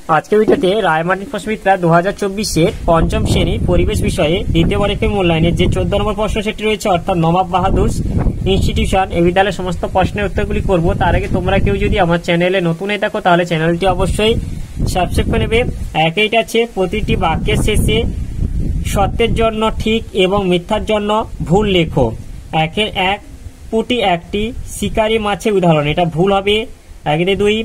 আজকে ভিডিওতে রায়মার্টিন প্রশ্নবিদরা 2024-এর পঞ্চম শ্রেণী পরিবেশ বিষয়ে দ্বিতীয় পরীক্ষা মূল্যায়নের যে 14 নম্বর প্রশ্ন সেটি রয়েছে, অর্থাৎ নবাব বাহাদুর ইনস্টিটিউশন এই বিদ্যালয়ের সমস্ত প্রশ্নের উত্তরগুলি করব। তার আগে তোমরা কেউ যদি আমার চ্যানেলে নতুন হয়ে থাকো তাহলে চ্যানেলটি অবশ্যই সাবস্ক্রাইব করে নেবে। একইটা আছে, প্রতিটি বাক্যের শেষে সত্যের জন্য ঠিক এবং মিথ্যার জন্য ভুল লেখো। একের এক, পুঁটি একটি শিকারী মাছের উদাহরণ, এটা ভুল হবে। একের দুই,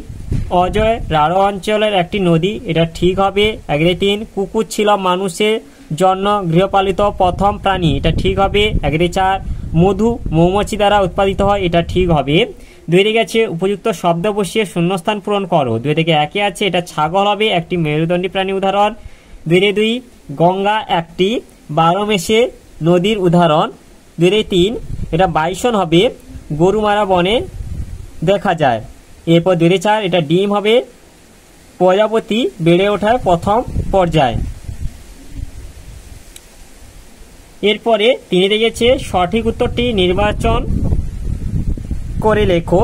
অজয় রাঢ় অঞ্চলের একটি নদী, এটা ঠিক হবে। একের তিন, কুকুর ছিল মানুষের জন্য গৃহপালিত প্রথম প্রাণী, এটা ঠিক হবে। একের চার, মধু মৌমাছি দ্বারা উৎপাদিত হয়, এটা ঠিক হবে। দুই দিকে আছে, উপযুক্ত শব্দ বসিয়ে শূন্যস্থান পূরণ করো। দুই থেকে একে আছে, এটা ছাগল হবে, একটি মেরুদণ্ডী প্রাণী উদাহরণ। দুই দুই, গঙ্গা একটি 12 মেশে নদীর উদাহরণ। দুই তিন, এটা বাইসন হবে, গরুমারা বনে দেখা যায়। এরপর 2-4, এটা ডিম হবে, প্রজাপতি বেড়ে ওঠার প্রথম পর্যায়। এরপরে 3 দেখেছে, সঠিক উত্তরটি নির্বাচন করে লেখো।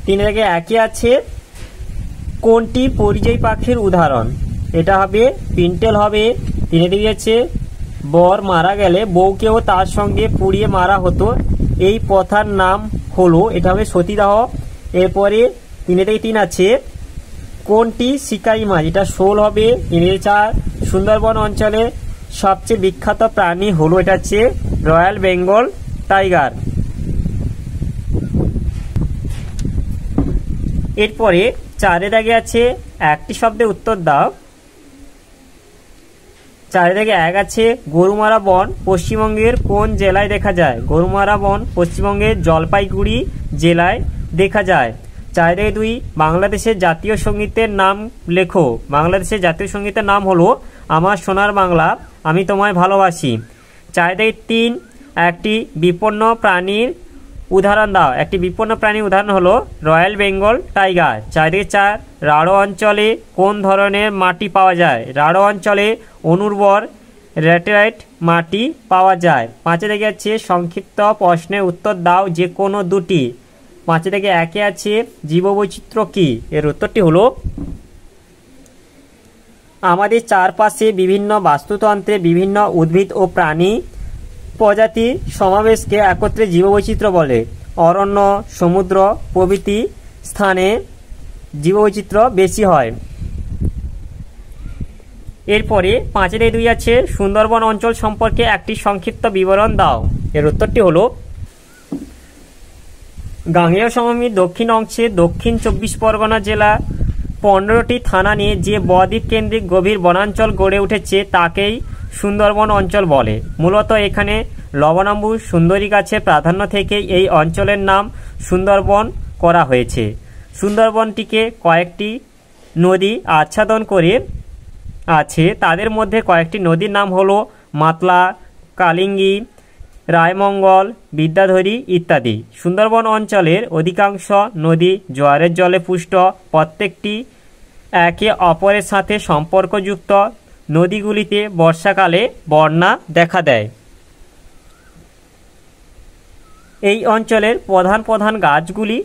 3 থেকে একে আছে, কোনটি পরিযায়ী পাখির উদাহরণ, এটা হবে পিন্টেল হবে। 3 দেখেছে, বর মারা গেলে বউকেও তার সঙ্গে পুড়িয়ে মারা হতো, এই প্রথার নাম হলো, এটা হবে সতীদাহ। এরপরে 3 থেকে 3 আছে, কোনটি শিকারী মাছ, এটা শোল হবে। 3 থেকে 4, সুন্দরবন অঞ্চলে সবচেয়ে বিখ্যাত প্রাণী হলো, এটা হচ্ছে রয়্যাল বেঙ্গল টাইগার। এরপরে 4 দাগে আছে, একটি শব্দে উত্তর দাও। 4 থেকে 1 আছে, গরুমারা বন পশ্চিমবঙ্গের কোন জেলায় দেখা যায়? গরুমারা বন পশ্চিমবঙ্গের জলপাইগুড়ি জেলায় দেখা যায়। 4 থেকে 2, বাংলাদেশের জাতীয় সঙ্গীতের নাম লেখো। বাংলাদেশের জাতীয় সঙ্গীতের নাম হলো আমার সোনার বাংলা, আমি তোমায় ভালোবাসি। 4 থেকে 3, একটি বিপন্ন প্রাণীর উদাহরণ দাও। একটি বিপন্ন প্রাণীর উদাহরণ হলো রয়্যাল বেঙ্গল টাইগার। 4 থেকে 4, রাঢ় অঞ্চলে কোন ধরনের মাটি পাওয়া যায়? রাঢ় অঞ্চলে অনুর্বর ল্যাটেরাইট মাটি পাওয়া যায়। 5 থেকে আছে, সংক্ষিপ্ত প্রশ্নের উত্তর দাও যে কোনো দুটি। 5 থেকে একে আছে, জীববৈচিত্র্য কি? এর উত্তরটি হলো, আমাদের চারপাশে বিভিন্ন বাস্তুতন্ত্রে বিভিন্ন উদ্ভিদ ও প্রাণী প্রজাতির সমাবেশকে একত্রে জীববৈচিত্র্য বলে। অরণ্য, সমুদ্র প্রভৃতি স্থানে জীববৈচিত্র্য বেশি হয়। এরপরে 5 থেকে 2 আছে, সুন্দরবন অঞ্চল সম্পর্কে একটি সংক্ষিপ্ত বিবরণ দাও। এর উত্তরটি হলো, গাঙ্গেয় সমভূমির দক্ষিণ অংশে দক্ষিণ 24 পরগনা জেলা 15টি থানা নিয়ে যে বদ্বীপ কেন্দ্রিক গভীর বনাঞ্চল গড়ে উঠেছে তাকেই সুন্দরবন অঞ্চল বলে। মূলত এখানে লবণাম্বু সুন্দরী গাছের প্রাধান্য থেকে এই অঞ্চলের নাম সুন্দরবন করা হয়েছে। সুন্দরবনটিকে কয়েকটি নদী আচ্ছাদন করে আছে, তাদের মধ্যে কয়েকটি নদীর নাম হলো মাতলা, কালিঙ্গি, রায়মঙ্গল, বিদ্যাধরী ইত্যাদি। সুন্দরবন অঞ্চলের অধিকাংশ নদী জোয়ারের জলে পুষ্ট, প্রত্যেকটি একে অপরের সাথে সম্পর্কযুক্ত। নদীগুলিতে বর্ষাকালে বন্যা দেখা দেয়। এই অঞ্চলের প্রধান প্রধান গাছগুলি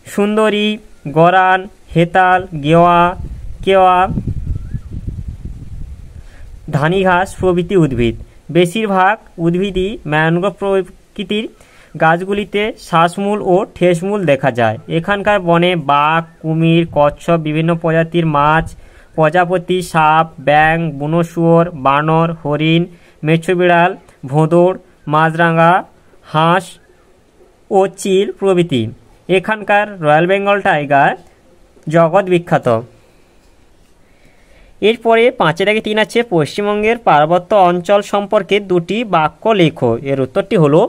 সুন্দরী, গরান, হেতাল, গেওয়া, কেওয়া, ধানি ঘাস প্রভৃতি উদ্ভিদ। বেশিরভাগ উদ্ভিদই ম্যানগ্রোভ প্রকৃতির। গাছগুলিতে শ্বাসমূল ও ঠেসমূল দেখা যায়। এখানকার বনে বাঘ, কুমির, কচ্ছপ, বিভিন্ন প্রজাতির মাছ, প্রজাপতি, সাপ, ব্যাঙ, বুনো শুয়োর, বানর, হরিণ, মেছো বিড়াল, ভোঁদড়, মাছরাঙা, হাঁস ও চিল প্রভৃতি। এখানকার রয়্যাল বেঙ্গল টাইগার জগৎ বিখ্যাত। এরপরে 5 থেকে 3 আছে, পশ্চিমবঙ্গের পার্বত্য অঞ্চল সম্পর্কে দুটি বাক্য লেখো। এর উত্তরটি হলো,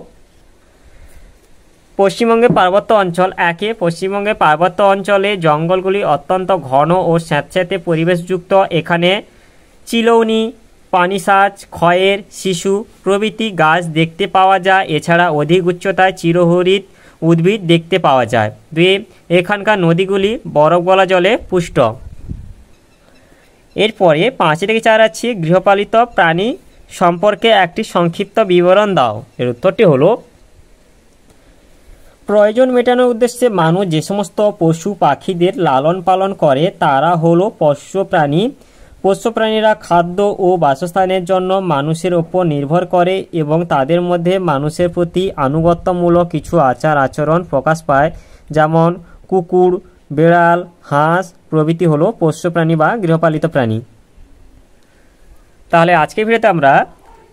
পশ্চিমবঙ্গের পার্বত্য অঞ্চল। 1, পশ্চিমবঙ্গের পার্বত্য অঞ্চলে জঙ্গলগুলি অত্যন্ত ঘন ও স্যাঁতস্যাঁতে পরিবেশযুক্ত। এখানে চিলৌনি, পানিসাজ, খয়ের শিশু প্রভৃতি গাছ দেখতে পাওয়া যায়। এছাড়া অধিক উচ্চতায় চিরহরিৎ উদ্ভিদ দেখতে পাওয়া যায়। 2, এখানকার নদীগুলি বরফ গলা জলে পুষ্ট। এরপরে 5 থেকে 4 আছে, গৃহপালিত প্রাণী সম্পর্কে একটি সংক্ষিপ্ত বিবরণ দাও। এর উত্তরটি হলো, প্রয়োজন মেটানোর উদ্দেশ্যে মানুষ যে সমস্ত পশু পাখিদের লালন পালন করে তারা হলো পোষ্য প্রাণী। পোষ্য প্রাণীরা খাদ্য ও বাসস্থানের জন্য মানুষের ওপর নির্ভর করে এবং তাদের মধ্যে মানুষের প্রতি আনুগত্যমূলক কিছু আচার আচরণ প্রকাশ পায়, যেমন কুকুর, বিড়াল, হাঁস প্রভৃতি হলো পোষ্য প্রাণী বা গৃহপালিত প্রাণী। তাহলে আজকের ভিডিওতে আমরা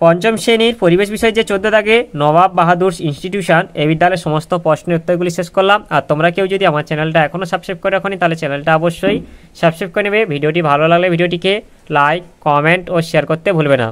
পঞ্চম শ্রেণীর পরিবেশ বিষয়ে যে 14 দাগে নবাব বাহাদুর ইনস্টিটিউশন এই বিদ্যালয়ের সমস্ত প্রশ্নের উত্তরগুলি শেষ করলাম। আর তোমরা কেউ যদি আমার চ্যানেলটা এখনও সাবস্ক্রাইব করে রাখোনি তাহলে চ্যানেলটা অবশ্যই সাবস্ক্রাইব করে নেবে। ভিডিওটি ভালো লাগলে ভিডিওটিকে লাইক, কমেন্ট ও শেয়ার করতে ভুলবে না।